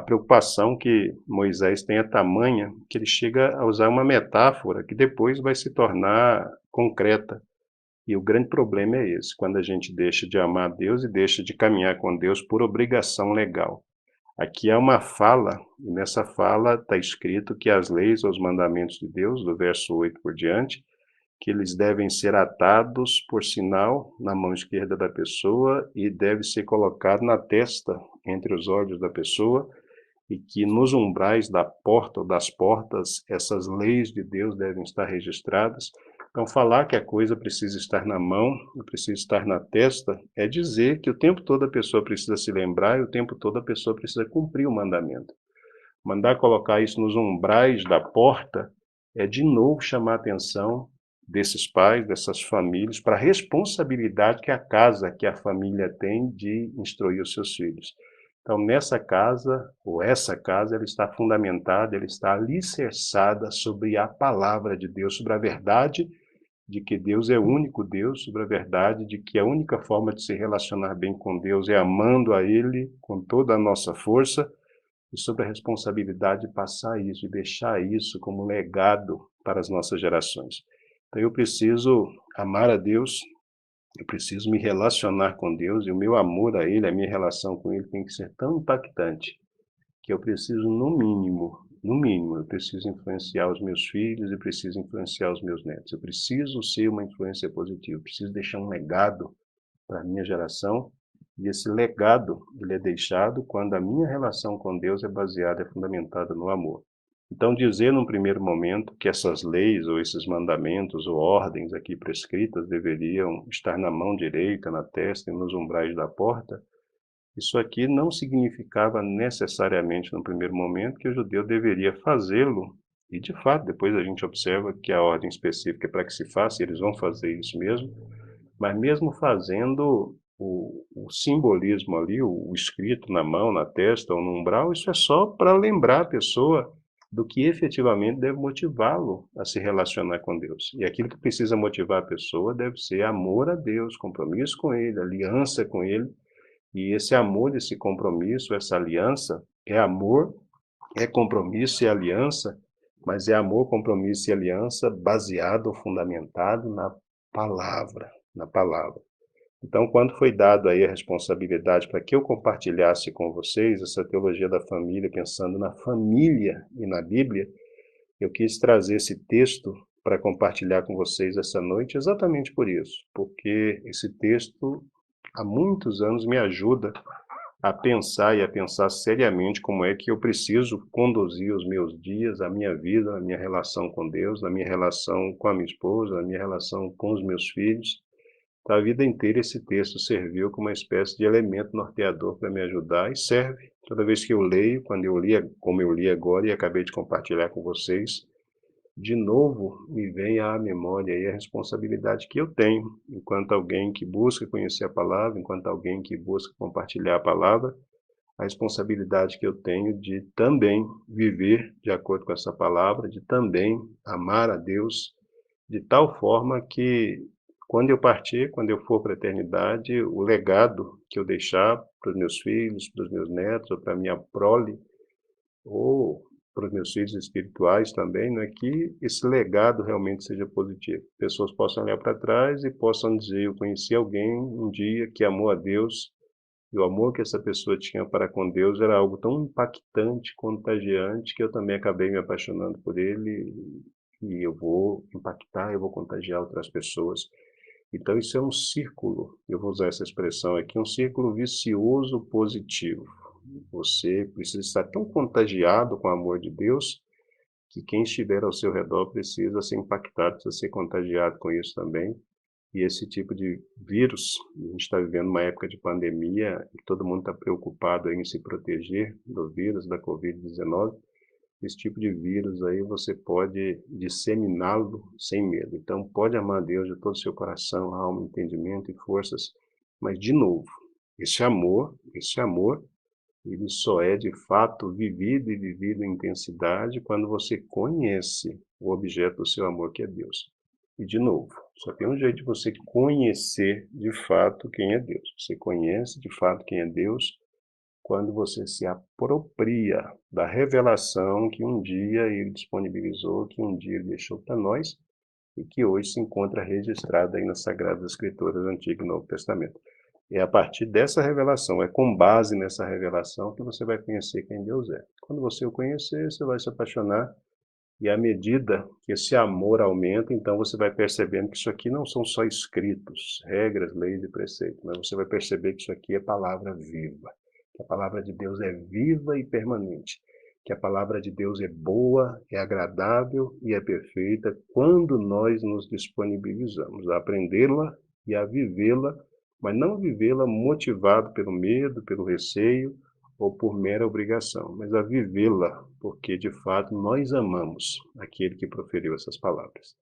preocupação que Moisés tem é tamanha que ele chega a usar uma metáfora que depois vai se tornar concreta. E o grande problema é esse, quando a gente deixa de amar a Deus e deixa de caminhar com Deus por obrigação legal. Aqui há uma fala, e nessa fala está escrito que as leis ou os mandamentos de Deus, do verso 8 por diante, que eles devem ser atados por sinal na mão esquerda da pessoa e deve ser colocado na testa, entre os olhos da pessoa, e que nos umbrais da porta ou das portas, essas leis de Deus devem estar registradas. Então, falar que a coisa precisa estar na mão, precisa estar na testa, é dizer que o tempo todo a pessoa precisa se lembrar e o tempo todo a pessoa precisa cumprir o mandamento. Mandar colocar isso nos umbrais da porta é de novo chamar a atenção desses pais, dessas famílias, para a responsabilidade que a casa, que a família tem de instruir os seus filhos. Então, nessa casa, ou essa casa, ela está fundamentada, ela está alicerçada sobre a palavra de Deus, sobre a verdade de que Deus é o único Deus, sobre a verdade de que a única forma de se relacionar bem com Deus é amando a Ele com toda a nossa força, e sobre a responsabilidade de passar isso, de deixar isso como legado para as nossas gerações. Então eu preciso amar a Deus, eu preciso me relacionar com Deus, e o meu amor a Ele, a minha relação com Ele tem que ser tão impactante, que eu preciso, no mínimo, eu preciso influenciar os meus filhos e preciso influenciar os meus netos. Eu preciso ser uma influência positiva, eu preciso deixar um legado para a minha geração, e esse legado ele é deixado quando a minha relação com Deus é baseada, é fundamentada no amor. Então, dizer num primeiro momento que essas leis ou esses mandamentos ou ordens aqui prescritas deveriam estar na mão direita, na testa e nos umbrais da porta, isso aqui não significava necessariamente no primeiro momento que o judeu deveria fazê-lo, e de fato, depois a gente observa que a ordem específica é para que se faça, e eles vão fazer isso mesmo, mas mesmo fazendo o simbolismo ali, o escrito na mão, na testa ou no umbral, isso é só para lembrar a pessoa do que efetivamente deve motivá-lo a se relacionar com Deus. E aquilo que precisa motivar a pessoa deve ser amor a Deus, compromisso com Ele, aliança com Ele. E esse amor, esse compromisso, essa aliança, é amor, é compromisso e aliança, mas é amor, compromisso e aliança baseado, fundamentado na palavra, na palavra. Então, quando foi dado aí a responsabilidade para que eu compartilhasse com vocês essa teologia da família, pensando na família e na Bíblia, eu quis trazer esse texto para compartilhar com vocês essa noite exatamente por isso, porque esse texto há muitos anos me ajuda a pensar e a pensar seriamente como é que eu preciso conduzir os meus dias, a minha vida, a minha relação com Deus, a minha relação com a minha esposa, a minha relação com os meus filhos. A vida inteira esse texto serviu como uma espécie de elemento norteador para me ajudar e serve. Toda vez que eu leio, quando eu li, como eu li agora e acabei de compartilhar com vocês, de novo me vem à memória aí a responsabilidade que eu tenho, enquanto alguém que busca conhecer a palavra, enquanto alguém que busca compartilhar a palavra, a responsabilidade que eu tenho de também viver de acordo com essa palavra, de também amar a Deus de tal forma que quando eu partir, quando eu for para a eternidade, o legado que eu deixar para os meus filhos, para os meus netos, ou para a minha prole, ou para os meus filhos espirituais também, não é que esse legado realmente seja positivo. Pessoas possam olhar para trás e possam dizer, eu conheci alguém um dia que amou a Deus, e o amor que essa pessoa tinha para com Deus era algo tão impactante, contagiante, que eu também acabei me apaixonando por ele, e eu vou impactar, eu vou contagiar outras pessoas. Então isso é um círculo, eu vou usar essa expressão aqui, um círculo vicioso positivo. Você precisa estar tão contagiado com o amor de Deus que quem estiver ao seu redor precisa ser impactado, precisa ser contagiado com isso também. E esse tipo de vírus, a gente está vivendo uma época de pandemia e todo mundo está preocupado em se proteger do vírus, da Covid-19. Esse tipo de vírus aí você pode disseminá-lo sem medo. Então pode amar a Deus de todo o seu coração, alma, entendimento e forças, mas de novo, esse amor, ele só é de fato vivido e vivido em intensidade quando você conhece o objeto do seu amor, que é Deus. E de novo, só tem um jeito de você conhecer de fato quem é Deus. Você conhece de fato quem é Deus quando você se apropria da revelação que um dia ele disponibilizou, que um dia ele deixou para nós e que hoje se encontra registrada aí nas Sagradas Escrituras do Antigo e Novo Testamento. É a partir dessa revelação, é com base nessa revelação que você vai conhecer quem Deus é. Quando você o conhecer, você vai se apaixonar e à medida que esse amor aumenta, então você vai percebendo que isso aqui não são só escritos, regras, leis e preceitos, mas você vai perceber que isso aqui é palavra viva, que a palavra de Deus é viva e permanente, que a palavra de Deus é boa, é agradável e é perfeita quando nós nos disponibilizamos a aprendê-la e a vivê-la, mas não vivê-la motivado pelo medo, pelo receio, ou por mera obrigação, mas a vivê-la, porque de fato nós amamos aquele que proferiu essas palavras.